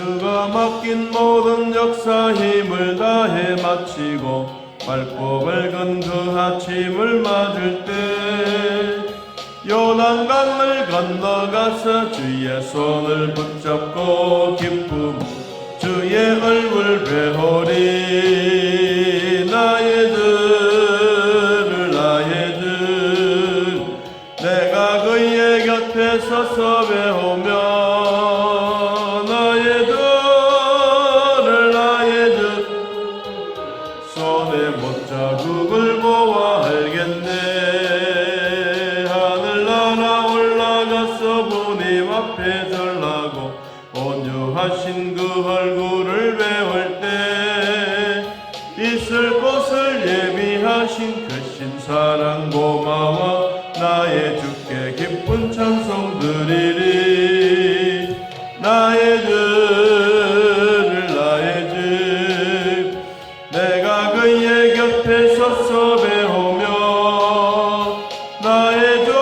주가 맡긴 모든 역사 힘을 다해 마치고 맑고 밝은 그 아침을 맞을 때 요단강을 건너가서 주의 손을 붙잡고 기쁨 주의 얼굴 배우리. 나의 들 내가 그의 곁에 서서 배우며 나의 들 손에 못자국을 보아 알겠네. 하늘나라 올라가서 주님 앞에 절라고 온유하신 그 얼굴을 배울 때 있을 곳을 예비하신 크신 사랑 고마워 나의 주께 기쁜 찬송 드리리. 나의 들 내가 그의 곁에 서서 배우며 나의 들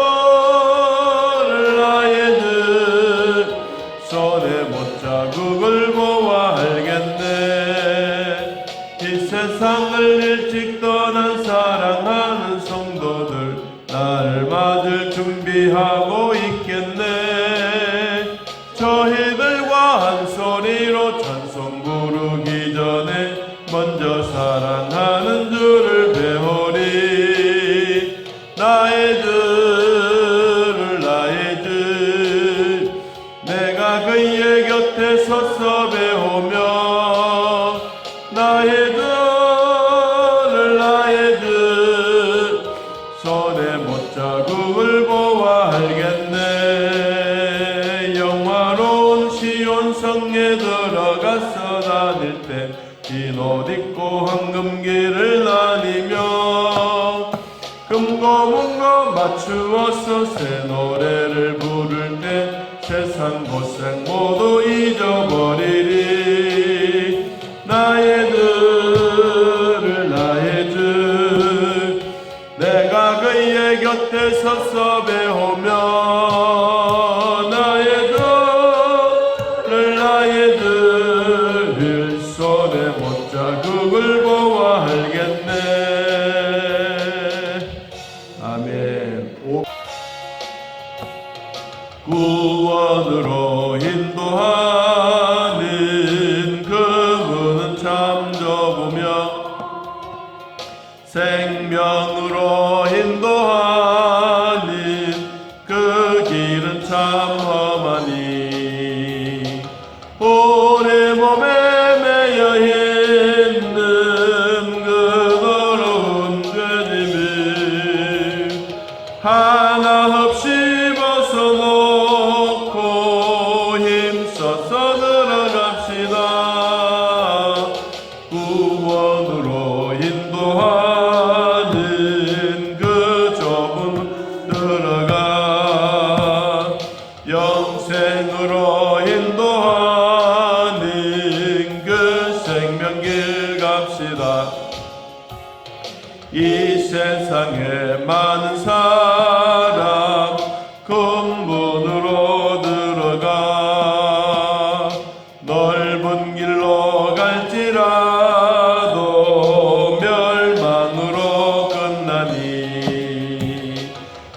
손에 못자국을 보아 알겠네. 이 세상을 일찍 떠난 사랑하는 성도들 날 맞을 준비하고 있겠네. 저희들과 한 소리로 찬송 부르기 전에 먼저 사랑하는 주를 배우리. 나의 들 내가 그의 곁에 서서 배우며 나의 들 손에 못자국을 보아 알겠네. 영화로운 시온 성에 들어가서 다닐 때 흰 옷 입고 황금길을 다니며 금고문고 맞추어서 새 노래를 부를 때 세상 고생 모두 잊어버리리. 나의 들 내가 그의 곁에 서서 배우며 나의 들 손에 못자국을 보아 알겠네. 아멘. 구원으로 인도하는 그분은 참 좋으며 생명으로 인도하는 그 길은 참 험하니 우리 몸에 매여 있는 그 더러운 죄짐을 하나 없이 벗어놓고 힘써서 들어갑시다. 구원으로 인도하는 그 좁은 들어가 영생으로 인도하는 그 생명길 갑시다. 이 세상에 많은 사람 근본으로 들어가 넓은 길로 갈지라도 멸망으로 끝나니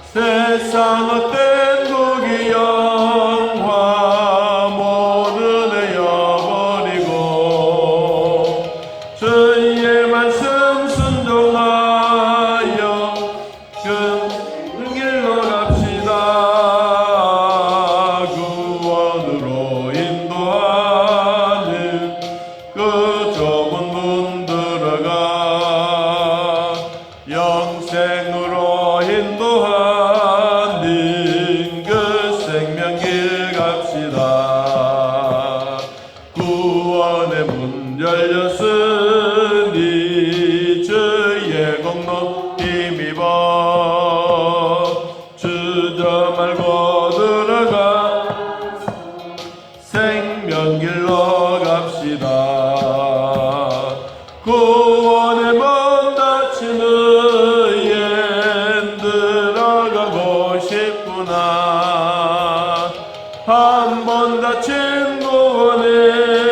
세상 헛된 부귀 영화 모두 내어버리고 주의 말씀 순종하여 그 길로 갑시다. 구원으로 인도하는 그 좁은 문 들어가 영생으로 인도하는 그 생명길 갑시다. 구원의 문 열렸으니 주의 공로 힘입어 주저 말고 들어가 생명길로 갑시다. 구원의 문 닫힌 후엔 들어가고 싶구나. 한 번 닫힌 구원에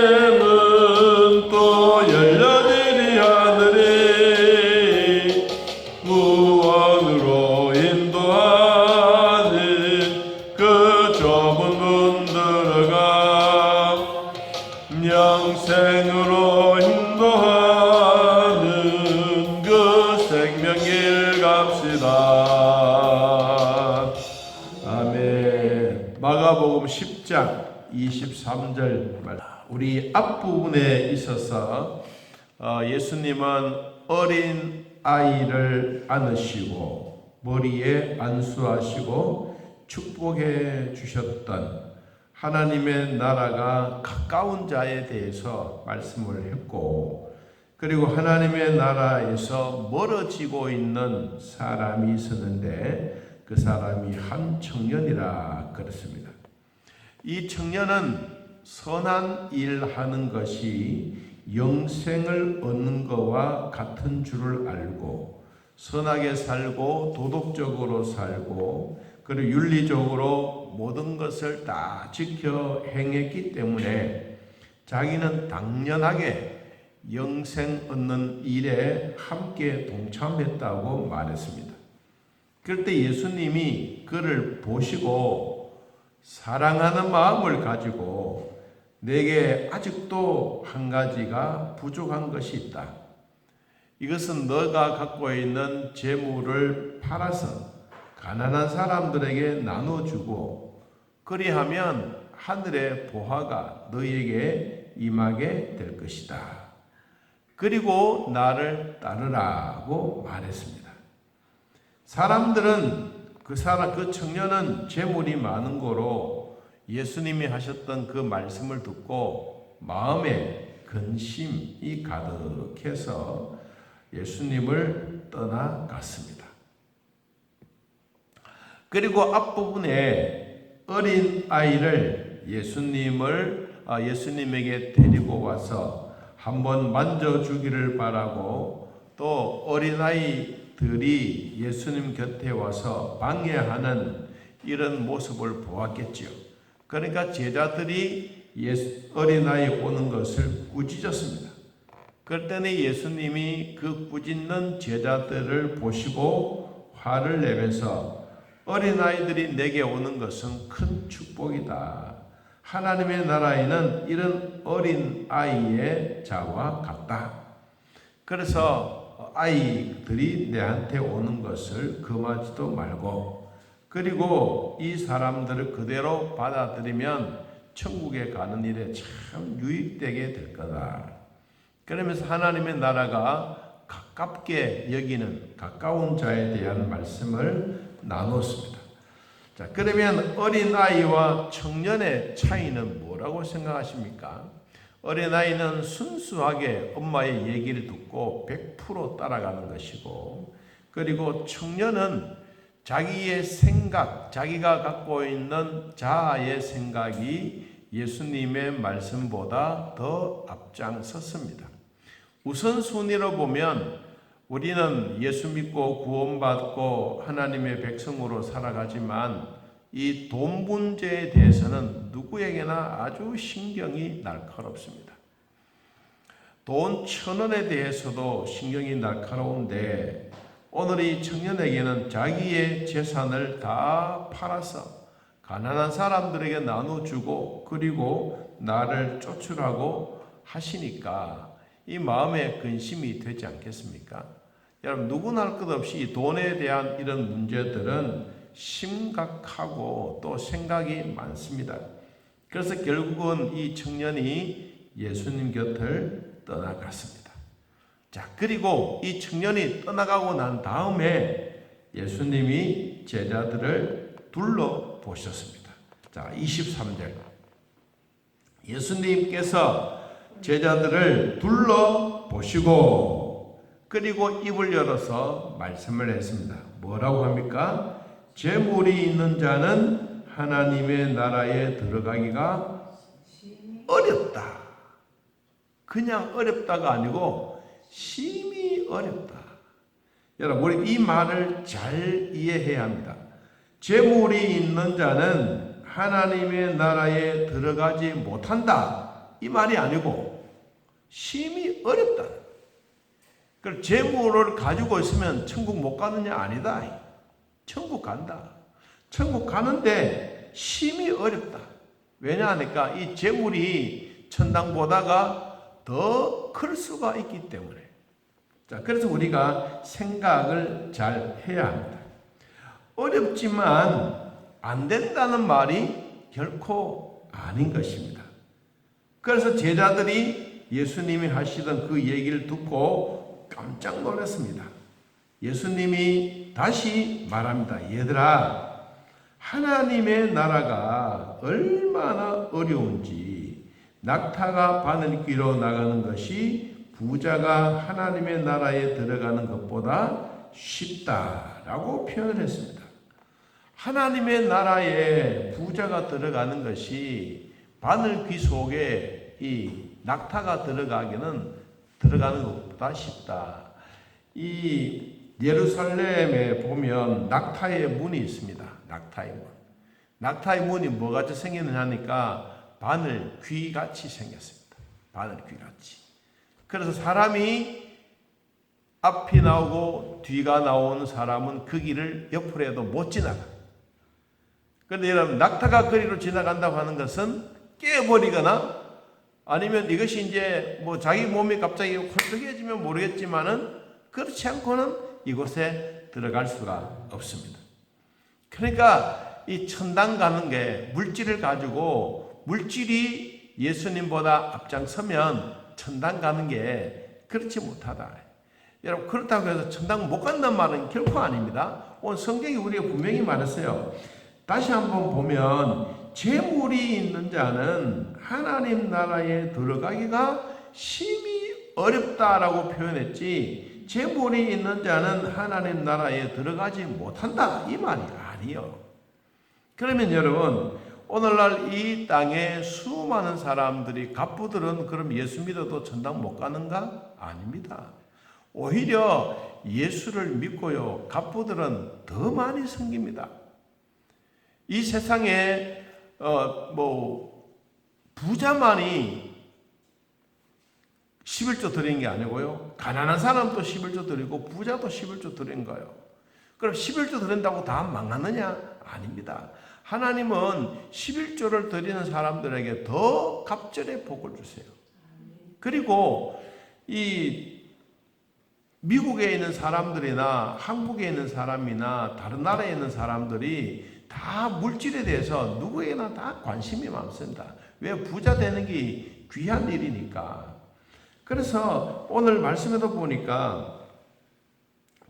영생으로 인도하는 그 생명길 갑시다. 아멘. 마가복음 10장 23절 말. 우리 앞부분에 있어서 예수님은 어린 아이를 안으시고 머리에 안수하시고 축복해 주셨던 하나님의 나라가 가까운 자에 대해서 말씀을 했고, 그리고 하나님의 나라에서 멀어지고 있는 사람이 있었는데 그 사람이 한 청년이라 그랬습니다. 이 청년은 선한 일하는 것이 영생을 얻는 것과 같은 줄을 알고 선하게 살고 도덕적으로 살고 그리고 윤리적으로 모든 것을 다 지켜 행했기 때문에 자기는 당연하게 영생 얻는 일에 함께 동참했다고 말했습니다. 그럴 때 예수님이 그를 보시고 사랑하는 마음을 가지고 내게 아직도 한 가지가 부족한 것이 있다. 이것은 너가 갖고 있는 재물을 팔아서 가난한 사람들에게 나눠주고 그리하면 하늘의 보화가 너에게 임하게 될 것이다. 그리고 나를 따르라고 말했습니다. 사람들은 그 청년은 재물이 많은 거로 예수님이 하셨던 그 말씀을 듣고 마음에 근심이 가득해서 예수님을 떠나갔습니다. 그리고 앞부분에 어린 아이를 예수님에게 데리고 와서 한번 만져주기를 바라고 또 어린아이들이 예수님 곁에 와서 방해하는 이런 모습을 보았겠지요. 그러니까 제자들이 어린아이 오는 것을 꾸짖었습니다. 그럴 때는 예수님이 그 꾸짖는 제자들을 보시고 화를 내면서 어린아이들이 내게 오는 것은 큰 축복이다. 하나님의 나라에는 이런 어린아이의 자와 같다. 그래서 아이들이 내한테 오는 것을 금하지도 말고 그리고 이 사람들을 그대로 받아들이면 천국에 가는 일에 참 유익되게 될 거다. 그러면서 하나님의 나라가 가깝게 여기는 가까운 자에 대한 말씀을 나눴습니다. 자, 그러면 어린아이와 청년의 차이는 뭐라고 생각하십니까? 어린아이는 순수하게 엄마의 얘기를 듣고 100% 따라가는 것이고, 그리고 청년은 자기의 생각, 자기가 갖고 있는 자아의 생각이 예수님의 말씀보다 더 앞장섰습니다. 우선순위로 보면 우리는 예수 믿고 구원받고 하나님의 백성으로 살아가지만 이 돈 문제에 대해서는 누구에게나 아주 신경이 날카롭습니다. 돈 1,000원에 대해서도 신경이 날카로운데 오늘 이 청년에게는 자기의 재산을 다 팔아서 가난한 사람들에게 나눠주고 그리고 나를 쫓으라고 하시니까 이 마음에 근심이 되지 않겠습니까? 여러분, 누구나 할 것 없이 돈에 대한 이런 문제들은 심각하고 또 생각이 많습니다. 그래서 결국은 이 청년이 예수님 곁을 떠나갔습니다. 자, 그리고 이 청년이 떠나가고 난 다음에 예수님이 제자들을 둘러보셨습니다. 자, 23절. 예수님께서 제자들을 둘러보시고 그리고 입을 열어서 말씀을 했습니다. 뭐라고 합니까? 재물이 있는 자는 하나님의 나라에 들어가기가 어렵다. 그냥 어렵다가 아니고 심히 어렵다. 여러분, 우리 이 말을 잘 이해해야 합니다. 재물이 있는 자는 하나님의 나라에 들어가지 못한다. 이 말이 아니고 심히 어렵다. 그 재물을 가지고 있으면 천국 못 가느냐? 아니다. 천국 간다. 천국 가는데 심히 어렵다. 왜냐하니까 이 재물이 천당보다가 더 클 수가 있기 때문에. 자, 그래서 우리가 생각을 잘 해야 합니다. 어렵지만 안 된다는 말이 결코 아닌 것입니다. 그래서 제자들이 예수님이 하시던 그 얘기를 듣고 깜짝 놀랐습니다. 예수님이 다시 말합니다. 얘들아, 하나님의 나라가 얼마나 어려운지, 낙타가 바늘 귀로 나가는 것이 부자가 하나님의 나라에 들어가는 것보다 쉽다라고 표현을 했습니다. 하나님의 나라에 부자가 들어가는 것이 바늘 귀 속에 이 낙타가 들어가는 것보다 쉽다. 이 예루살렘에 보면 낙타의 문이 있습니다. 낙타의 문. 낙타의 문이 뭐같이 생겼느냐 하니까 바늘 귀같이 생겼습니다. 바늘 귀같이. 그래서 사람이 앞이 나오고 뒤가 나오는 사람은 그 길을 옆으로 해도 못 지나가. 그런데 여러분, 낙타가 거리로 지나간다고 하는 것은 깨버리거나 아니면 이것이 이제 뭐 자기 몸이 갑자기 홀쭉해지면 모르겠지만은 그렇지 않고는 이곳에 들어갈 수가 없습니다. 그러니까 이 천당 가는 게 물질을 가지고 물질이 예수님보다 앞장서면 천당 가는 게 그렇지 못하다. 여러분, 그렇다고 해서 천당 못 간다는 말은 결코 아닙니다. 오늘 성경이 우리가 분명히 말했어요. 다시 한번 보면 재물이 있는 자는 하나님 나라에 들어가기가 심히 어렵다라고 표현했지, 재물이 있는 자는 하나님 나라에 들어가지 못한다 이 말이 아니요. 그러면 여러분, 오늘날 이 땅에 수많은 사람들이, 갑부들은 그럼 예수 믿어도 천당 못 가는가? 아닙니다. 오히려 예수를 믿고요, 갑부들은 더 많이 섬깁니다. 이 세상에 부자만이 11조 드린 게 아니고요, 가난한 사람도 11조 드리고 부자도 11조 드린 거예요. 그럼 11조 드린다고 다 망하느냐? 아닙니다. 하나님은 11조를 드리는 사람들에게 더 갑절의 복을 주세요. 그리고 이 미국에 있는 사람들이나 한국에 있는 사람이나 다른 나라에 있는 사람들이 다 물질에 대해서 누구에게나 다 관심이 많습니다. 왜? 부자 되는 게 귀한 일이니까. 그래서 오늘 말씀에도 보니까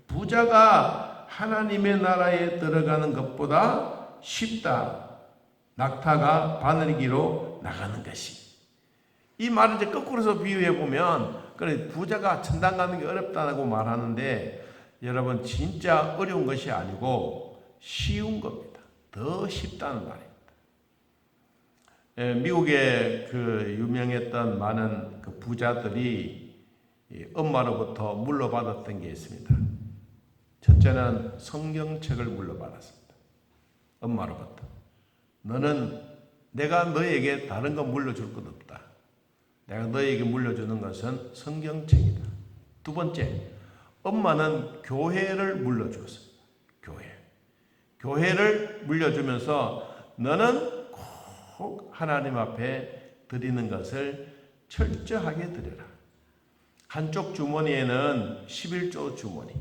부자가 하나님의 나라에 들어가는 것보다 쉽다. 낙타가 바늘기로 나가는 것이. 이 말을 이제 거꾸로서 비유해 보면, 그래, 부자가 천당 가는 게 어렵다고 말하는데, 여러분, 진짜 어려운 것이 아니고 쉬운 겁니다. 더 쉽다는 말입니다. 미국에 그 유명했던 많은 그 부자들이 엄마로부터 물려받았던 게 있습니다. 첫째는 성경책을 물려받았습니다. 엄마로부터. 내가 너에게 다른 거 물려줄 것 없다. 내가 너에게 물려주는 것은 성경책이다. 두 번째, 엄마는 교회를 물려주었습니다. 교회를 물려주면서 너는 꼭 하나님 앞에 드리는 것을 철저하게 드려라. 한쪽 주머니에는 11조 주머니,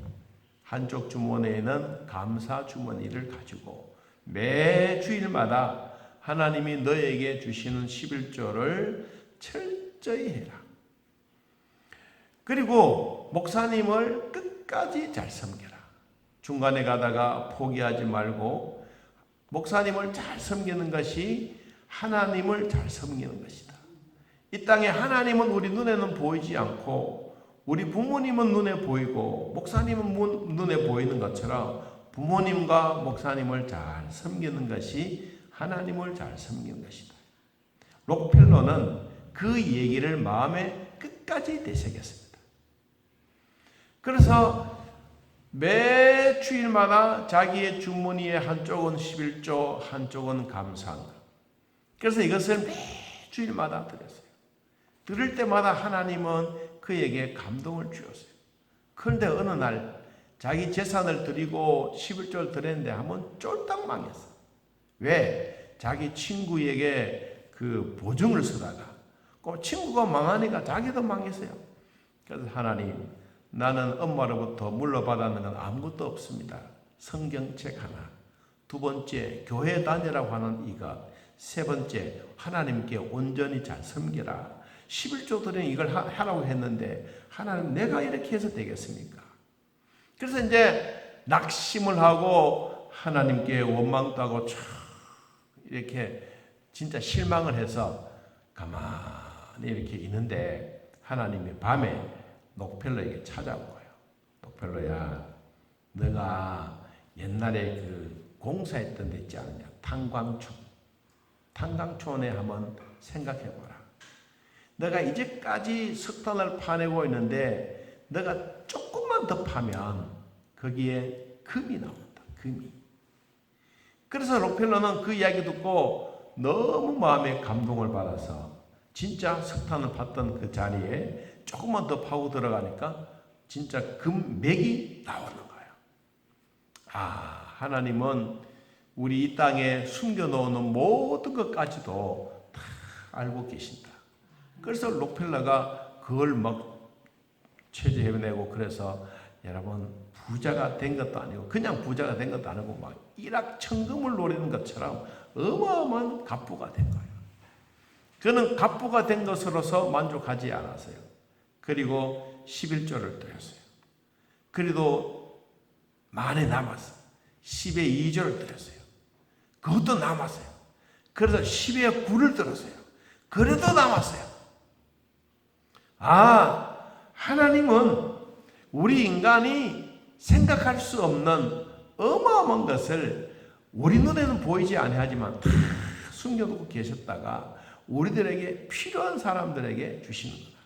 한쪽 주머니에는 감사 주머니를 가지고 매 주일마다 하나님이 너에게 주시는 11조를 철저히 해라. 그리고 목사님을 끝까지 잘 섬겨라. 중간에 가다가 포기하지 말고 목사님을 잘 섬기는 것이 하나님을 잘 섬기는 것이다. 이 땅에 하나님은 우리 눈에는 보이지 않고 우리 부모님은 눈에 보이고 목사님은 눈에 보이는 것처럼 부모님과 목사님을 잘 섬기는 것이 하나님을 잘 섬기는 것이다. 록펠러는 그 얘기를 마음에 끝까지 되새겼습니다. 그래서 매 주일마다 자기의 주머니에 한쪽은 11조, 한쪽은 감사한 것. 그래서 이것을 매 주일마다 드렸어요. 들을 때마다 하나님은 그에게 감동을 주었어요. 그런데 어느 날 자기 재산을 드리고 11조를 드렸는데 한번 쫄딱 망했어. 왜? 자기 친구에게 그 보증을 쓰다가 그 친구가 망하니까 자기도 망했어요. 그래서 하나님, 나는 엄마로부터 물려받았는 건 아무것도 없습니다. 성경책 하나. 두 번째, 교회 다니라고 하는 이것. 세 번째, 하나님께 온전히 잘 섬기라. 11조 드리는 이걸 하라고 했는데 하나님, 내가 이렇게 해서 되겠습니까? 그래서 이제 낙심을 하고 하나님께 원망도 하고 이렇게 진짜 실망을 해서 가만히 이렇게 있는데 하나님이 밤에 록펠러에게 찾아온 거예요. 록펠러야, 너가 옛날에 그 공사했던 데 있지 않느냐? 탄광촌에 한번 생각해봐라. 너가 이제까지 석탄을 파내고 있는데 너가 조금만 더 파면 거기에 금이 나온다. 금이. 그래서 록펠러는 그 이야기 듣고 너무 마음에 감동을 받아서 진짜 석탄을 팠던 그 자리에 조금만 더 파고 들어가니까 진짜 금맥이 나오는 거예요. 하나님은 우리 이 땅에 숨겨놓는 모든 것까지도 다 알고 계신다. 그래서 록펠러가 그걸 막 체제해내고, 그래서 여러분, 부자가 된 것도 아니고 그냥 부자가 된 것도 아니고 막 일확천금을 노리는 것처럼 어마어마한 갑부가 된 거예요. 그는 갑부가 된 것으로서 만족하지 않았어요. 그리고 11조를 드렸어요. 그래도 많이 남았어요. 10의 2조를 드렸어요. 그것도 남았어요. 그래서 10의 9를 들었어요. 그래도 남았어요. 하나님은 우리 인간이 생각할 수 없는 어마어마한 것을 우리 눈에는 보이지 아니하지만 다 숨겨두고 계셨다가 우리들에게 필요한 사람들에게 주시는 거다.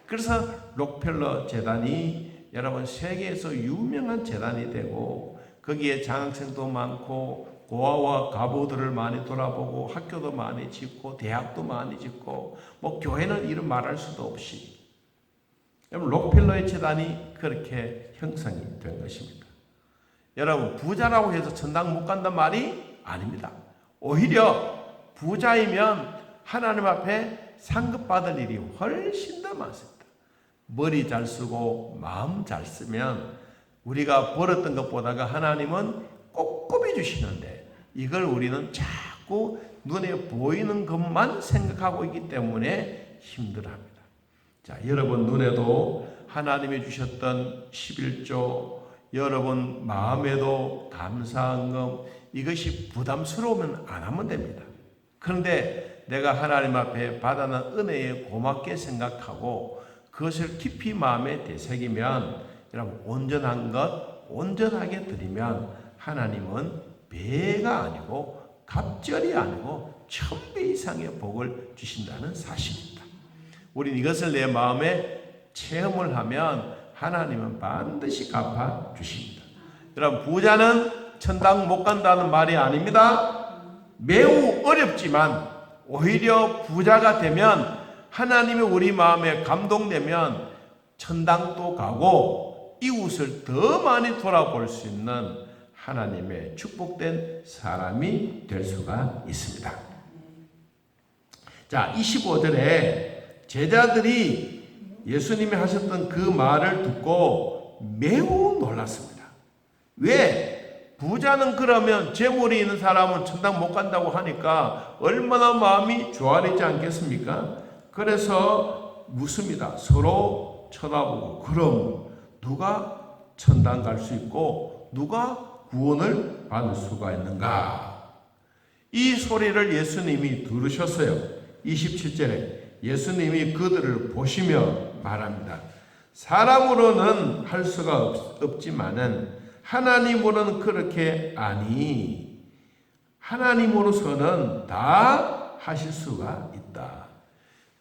그래서 록펠러 재단이 여러분 세계에서 유명한 재단이 되고, 거기에 장학생도 많고 고아와 가부들을 많이 돌아보고 학교도 많이 짓고 대학도 많이 짓고, 뭐 교회는 이름 말할 수도 없이 여러분 록펠러의 재단이 그렇게 형성이 된 것입니다. 여러분, 부자라고 해서 천당 못 간단 말이 아닙니다. 오히려 부자이면 하나님 앞에 상급받을 일이 훨씬 더 많습니다. 머리 잘 쓰고 마음 잘 쓰면 우리가 벌었던 것보다가 하나님은 꼼꼼히 주시는데, 이걸 우리는 자꾸 눈에 보이는 것만 생각하고 있기 때문에 힘들어합니다. 자, 여러분 눈에도 하나님이 주셨던 11조, 여러분 마음에도 감사한 것, 이것이 부담스러우면 안 하면 됩니다. 그런데 내가 하나님 앞에 받아난 은혜에 고맙게 생각하고 그것을 깊이 마음에 되새기면, 여러분 온전한 것 온전하게 드리면 하나님은 배가 아니고 갑절이 아니고 1000배 이상의 복을 주신다는 사실입니다. 우린 이것을 내 마음에 체험을 하면 하나님은 반드시 갚아 주십니다. 여러분, 부자는 천당 못 간다는 말이 아닙니다. 매우 어렵지만 오히려 부자가 되면, 하나님이 우리 마음에 감동되면 천당도 가고 이웃을 더 많이 돌아볼 수 있는 하나님의 축복된 사람이 될 수가 있습니다. 자, 25절에 제자들이 예수님이 하셨던 그 말을 듣고 매우 놀랐습니다. 왜? 부자는 그러면 재물이 있는 사람은 천당 못 간다고 하니까 얼마나 마음이 조아리지 않겠습니까? 그래서 묻습니다. 서로 쳐다보고, 그럼 누가 천당 갈 수 있고 누가 구원을 받을 수가 있는가? 이 소리를 예수님이 들으셨어요. 27절에 예수님이 그들을 보시며 말합니다. 사람으로는 할 수가 없지만은 하나님으로는 그렇게 아니, 하나님으로서는 다 하실 수가 있다.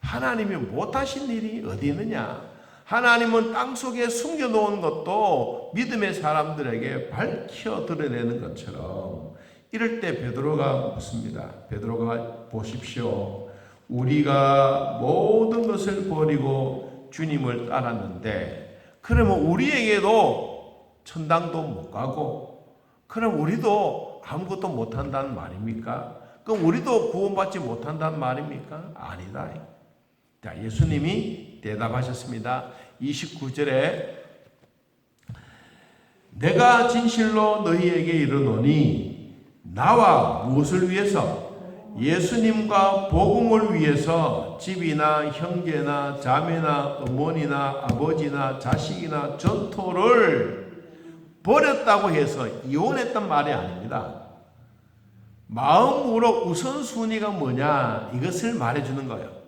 하나님이 못하신 일이 어디 있느냐? 하나님은 땅속에 숨겨놓은 것도 믿음의 사람들에게 밝혀 드러내는 것처럼, 이럴 때 베드로가 묻습니다. 베드로가 보십시오. 우리가 모든 것을 버리고 주님을 따랐는데, 그러면 우리에게도 천당도 못 가고, 그럼 우리도 아무것도 못한다는 말입니까? 그럼 우리도 구원받지 못한다는 말입니까? 아니다. 자, 예수님이 대답하셨습니다. 29절에 내가 진실로 너희에게 이르노니 나와 무엇을 위해서? 예수님과 복음을 위해서 집이나 형제나 자매나 어머니나 아버지나 자식이나 전토를 버렸다고 해서 이혼했단 말이 아닙니다. 마음으로 우선순위가 뭐냐, 이것을 말해주는 거예요.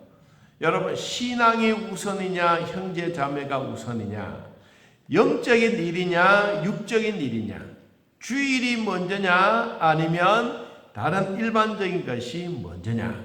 여러분, 신앙이 우선이냐 형제 자매가 우선이냐, 영적인 일이냐 육적인 일이냐, 주일이 먼저냐 아니면 다른 일반적인 것이 먼저냐,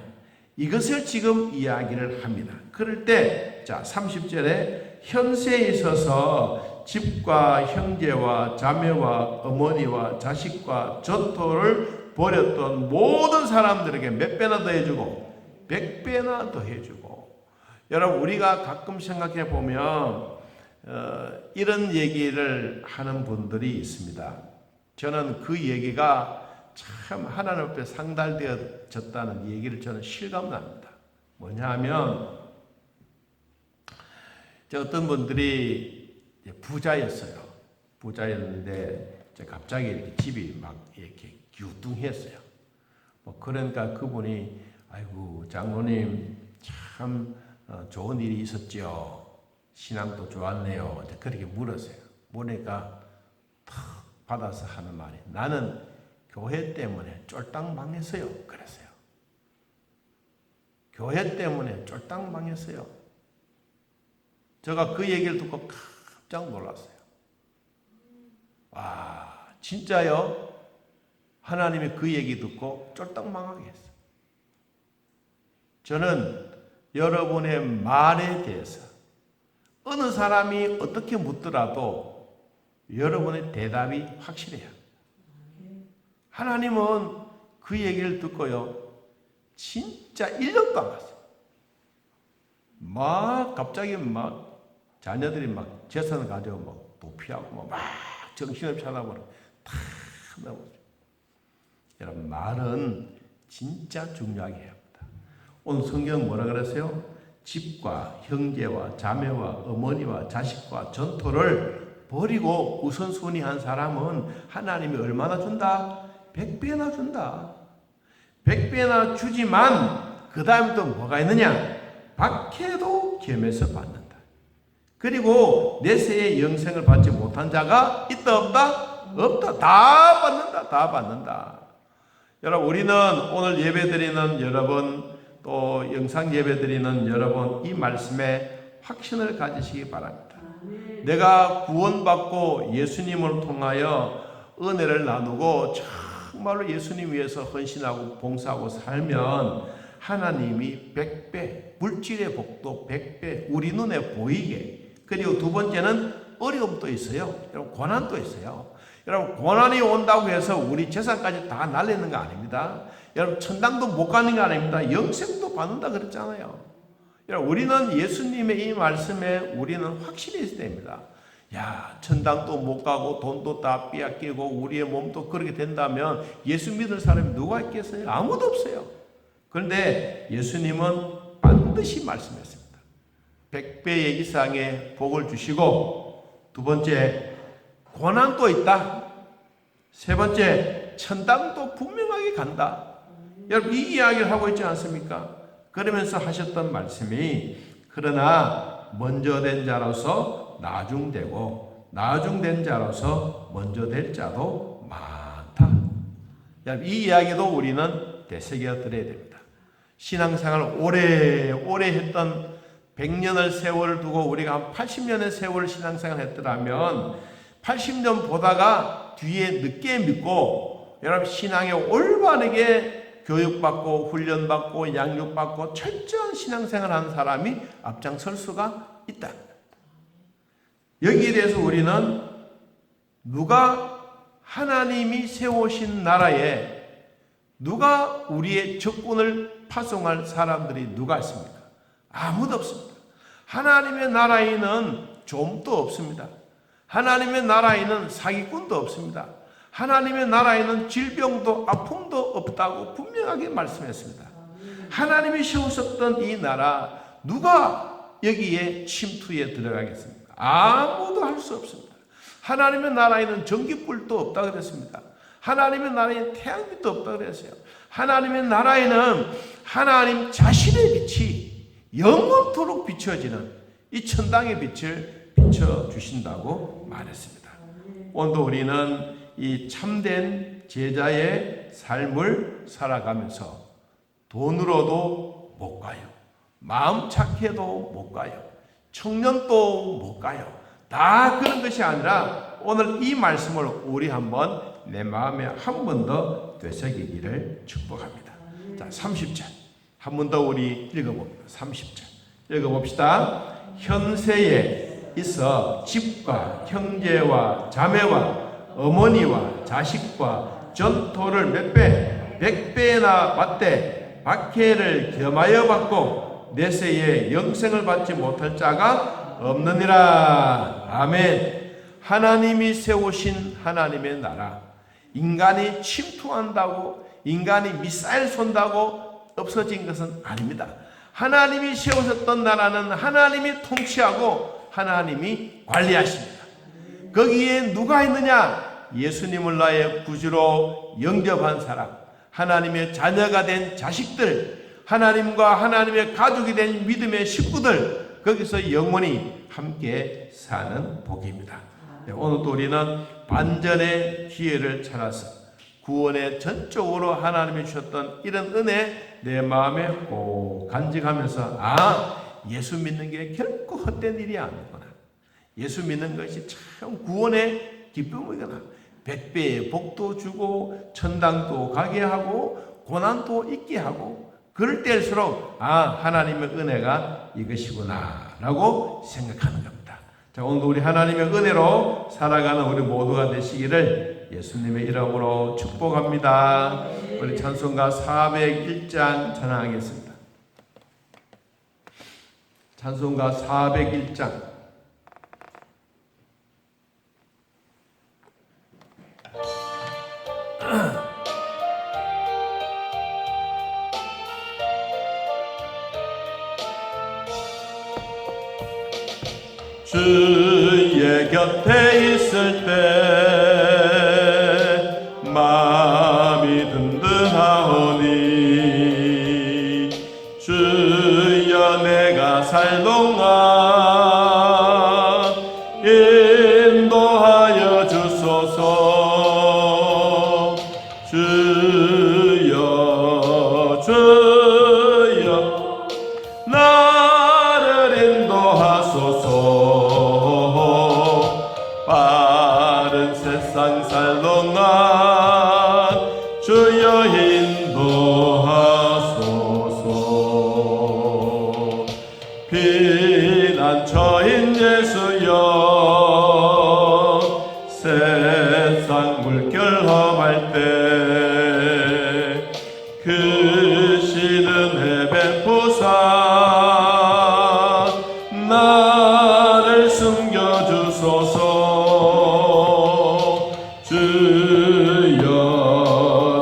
이것을 지금 이야기를 합니다. 그럴 때 자 30절에 현세에 있어서 집과 형제와 자매와 어머니와 자식과 전토를 버렸던 모든 사람들에게 몇 배나 더 해주고 100배나 더 해주고. 여러분, 우리가 가끔 생각해 보면 이런 얘기를 하는 분들이 있습니다. 저는 그 얘기가 참 하나님 앞에 상달되어졌다는 얘기를 저는 실감납니다. 뭐냐 하면 어떤 분들이 부자였어요. 부자였는데 갑자기 이렇게 집이 막 이렇게 기우뚱했어요. 그러니까 그분이 아이고 장로님 참 좋은 일이 있었죠. 신앙도 좋았네요. 그렇게 물었어요. 보니까 탁 받아서 하는 말이 나는 교회 때문에 쫄딱 망했어요. 그랬어요. 교회 때문에 쫄딱 망했어요. 제가 그 얘기를 듣고 깜짝 놀랐어요. 와, 진짜요? 하나님이 그 얘기 듣고 쫄딱 망하게 했어요. 저는 여러분의 말에 대해서 어느 사람이 어떻게 묻더라도 여러분의 대답이 확실해요. 하나님은 그 얘기를 듣고요, 진짜 1년도 안 갔어요. 막 갑자기 막 자녀들이 막 재산을 가지고 막 도피하고 막 정신없이 하다 보니 다 나오죠. 여러분, 말은 진짜 중요하게 해야 합니다. 오늘 성경은 뭐라 그랬어요? 집과 형제와 자매와 어머니와 자식과 전토를 버리고 우선순위한 사람은 하나님이 얼마나 준다? 100배나 준다. 100배나 주지만 그 다음에 또 뭐가 있느냐? 박해도 겸해서 받는다. 그리고 내세의 영생을 받지 못한 자가 있다 없다? 없다. 다 받는다. 다 받는다. 여러분, 우리는 오늘 예배드리는 여러분, 또 영상 예배드리는 여러분, 이 말씀에 확신을 가지시기 바랍니다. 내가 구원받고 예수님을 통하여 은혜를 나누고 정말로 예수님 위해서 헌신하고 봉사하고 살면 하나님이 100배, 물질의 복도 100배 우리 눈에 보이게. 그리고 두 번째는 어려움도 있어요. 여러분, 고난도 있어요. 여러분, 고난이 온다고 해서 우리 재산까지 다 날리는 거 아닙니다. 여러분, 천당도 못 가는 거 아닙니다. 영생도 받는다 그랬잖아요. 여러분, 우리는 예수님의 이 말씀에 우리는 확실히 있어야 됩니다. 야, 천당도 못 가고 돈도 다 빼앗기고 우리의 몸도 그렇게 된다면 예수 믿을 사람이 누가 있겠어요? 아무도 없어요. 그런데 예수님은 반드시 말씀했습니다. 100배 이상의 복을 주시고, 두 번째 고난도 있다. 세 번째 천당도 분명하게 간다. 여러분, 이 이야기를 하고 있지 않습니까? 그러면서 하셨던 말씀이 그러나 먼저 된 자로서 나중되고 나중된 자로서 먼저 될 자도 많다. 여러분, 이 이야기도 우리는 되새겨 드려야 됩니다. 신앙생활을 오래 했던 100년의 세월을 두고 우리가 한 80년의 세월을 신앙생활을 했더라면 80년 보다가 뒤에 늦게 믿고 여러분 신앙에 올바르게 교육받고 훈련받고 양육받고 철저한 신앙생활을 하는 사람이 앞장설 수가 있다. 여기에 대해서 우리는 누가 하나님이 세우신 나라에 누가 우리의 적군을 파송할 사람들이 누가 있습니까? 아무도 없습니다. 하나님의 나라에는 좀도 없습니다. 하나님의 나라에는 사기꾼도 없습니다. 하나님의 나라에는 질병도 아픔도 없다고 분명하게 말씀했습니다. 하나님이 세우셨던 이 나라, 누가 여기에 침투에 들어가겠습니까? 아무도 할 수 없습니다. 하나님의 나라에는 전기불도 없다 그랬습니다. 하나님의 나라에는 태양빛도 없다 그랬어요. 하나님의 나라에는 하나님 자신의 빛이 영원토록 비춰지는 이 천당의 빛을 비춰주신다고 말했습니다. 오늘도 우리는 이 참된 제자의 삶을 살아가면서 돈으로도 못 가요. 마음 착해도 못 가요. 청년도 못 가요. 다 그런 것이 아니라 오늘 이 말씀을 우리 한번 내 마음에 한 번 더 되새기기를 축복합니다. 자, 30절 한 번 더 우리 읽어봅니다. 30절 읽어봅시다. 현세에 있어 집과 형제와 자매와 어머니와 자식과 전토를 몇 배, 100배나 받되 박해를 겸하여 받고 내세에 영생을 받지 못할 자가 없느니라. 아멘. 하나님이 세우신 하나님의 나라, 인간이 침투한다고, 인간이 미사일 쏜다고 없어진 것은 아닙니다. 하나님이 세우셨던 나라는 하나님이 통치하고 하나님이 관리하십니다. 거기에 누가 있느냐? 예수님을 나의 구주로 영접한 사람, 하나님의 자녀가 된 자식들, 하나님과 하나님의 가족이 된 믿음의 식구들, 거기서 영원히 함께 사는 복입니다. 오늘도 우리는 반전의 기회를 찾아서 구원의 전적으로 하나님이 주셨던 이런 은혜 내 마음에 꼭 간직하면서 예수 믿는 게 결코 헛된 일이 아니구나. 예수 믿는 것이 참 구원의 기쁨이구나. 100배의 복도 주고 천당도 가게 하고 고난도 있게 하고 그럴 때일수록 하나님의 은혜가 이것이구나 라고 생각하는 겁니다. 자, 오늘도 우리 하나님의 은혜로 살아가는 우리 모두가 되시기를 예수님의 이름으로 축복합니다. 우리 찬송가 401장 찬양하겠습니다. 찬송가 401장. 주의 곁에 있을 때 마음이 든든하오니 주여 내가 살동안 인도하여 주소서. 주여 주여 나를 인도하소서. 빠른 세상 살동안 주여 인도하소서. 피난처인 예수여 세상 물결 험할 때 크시는 해변 부사 나를 숨겨주소서. 주여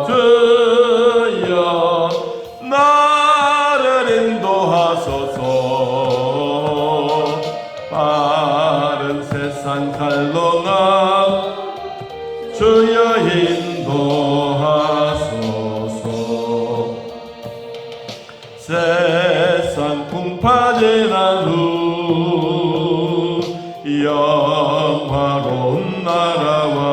주여 나를 인도하소서. 빠른 세상 갈동안 주여 인도하소서. 세상 풍파지난 후 영화로운 나라와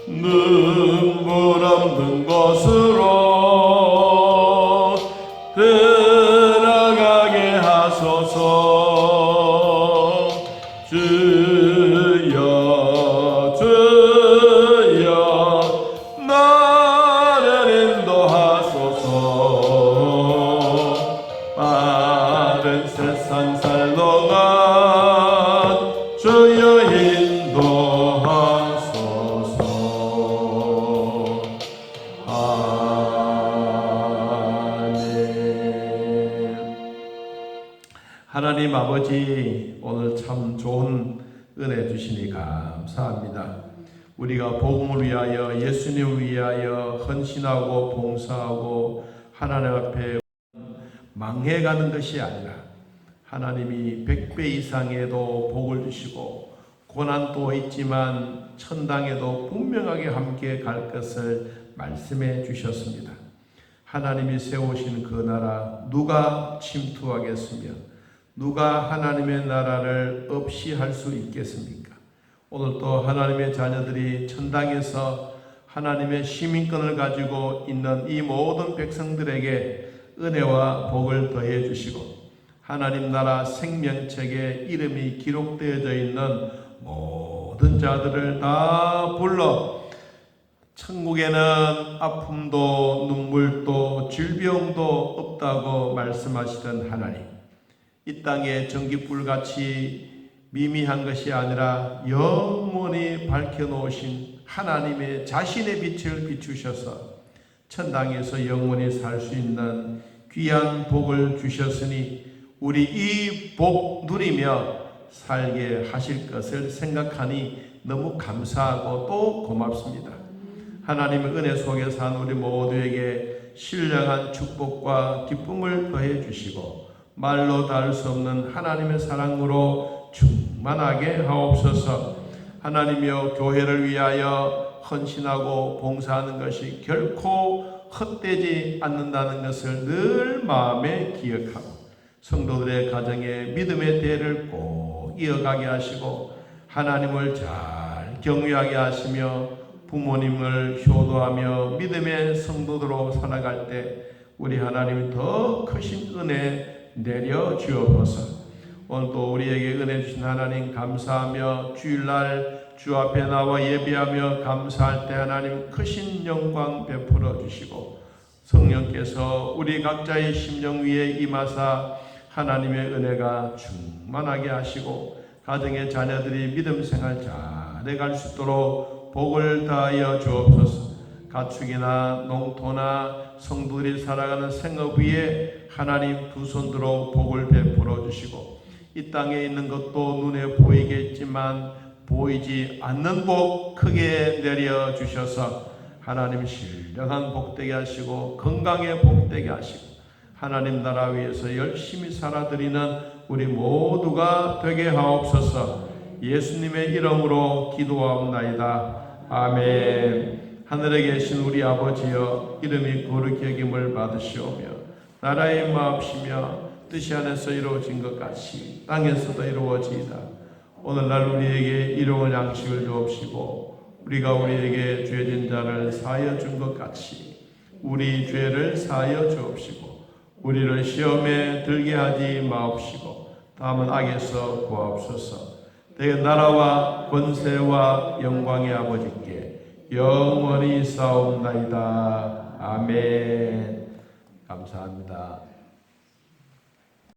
눈물 없는 곳으로 들어가게 하소서. 주여 주여 나를 인도하소서. 빠른 세상 살동안 주여 인도하소서. 아멘. 하나님 아버지, 오늘 참 좋은 은혜 주시니 감사합니다. 우리가 복음을 위하여 예수님을 위하여 헌신하고 봉사하고 하나님 앞에 망해가는 것이 아니라 하나님이 100배 이상에도 복을 주시고 고난도 있지만 천당에도 분명하게 함께 갈 것을 말씀해 주셨습니다. 하나님이 세우신 그 나라 누가 침투하겠으며 누가 하나님의 나라를 없이 할 수 있겠습니까? 오늘 또 하나님의 자녀들이 천당에서 하나님의 시민권을 가지고 있는 이 모든 백성들에게 은혜와 복을 더해 주시고 하나님 나라 생명책에 이름이 기록되어져 있는 모든 자들을 다 불러 천국에는 아픔도 눈물도 질병도 없다고 말씀하시던 하나님, 이 땅에 전기불같이 미미한 것이 아니라 영원히 밝혀놓으신 하나님의 자신의 빛을 비추셔서 천당에서 영원히 살 수 있는 귀한 복을 주셨으니 우리 이 복 누리며 살게 하실 것을 생각하니 너무 감사하고 또 고맙습니다. 하나님의 은혜 속에 산 우리 모두에게 신령한 축복과 기쁨을 더해 주시고 말로 닿을 수 없는 하나님의 사랑으로 충만하게 하옵소서. 하나님이여, 교회를 위하여 헌신하고 봉사하는 것이 결코 헛되지 않는다는 것을 늘 마음에 기억하고 성도들의 가정에 믿음의 대를 꼭 이어가게 하시고 하나님을 잘 경외하게 하시며 부모님을 효도하며 믿음의 성도들로 살아갈 때 우리 하나님이 더 크신 은혜 내려 주옵소서. 오늘도 우리에게 은혜 주신 하나님 감사하며 주일날 주 앞에 나와 예배하며 감사할 때 하나님 크신 영광 베풀어 주시고 성령께서 우리 각자의 심령 위에 임하사 하나님의 은혜가 충만하게 하시고 가정의 자녀들이 믿음 생활 잘해갈 수 있도록 복을 다하여 주옵소서. 가축이나 농토나 성도들이 살아가는 생업 위에 하나님 두 손 들어 복을 베풀어 주시고 이 땅에 있는 것도 눈에 보이겠지만 보이지 않는 복 크게 내려 주셔서 하나님 신령한 복되게 하시고 건강에 복되게 하시고 하나님 나라 위해서 열심히 살아드리는 우리 모두가 되게 하옵소서. 예수님의 이름으로 기도하옵나이다. 아멘. 하늘에 계신 우리 아버지여, 이름이 거룩히 여김을 받으시오며 나라의 마옵시며 뜻이 안에서 이루어진 것 같이 땅에서도 이루어지이다. 오늘날 우리에게 일용할 양식을 주옵시고 우리가 우리에게 죄진 자를 사하여 준 것 같이 우리 죄를 사하여 주옵시고 우리를 시험에 들게 하지 마옵시고 다만 악에서 구하옵소서. 내 나라와 권세와 영광의 아버지께 영원히 싸움나이다. 아멘. 감사합니다.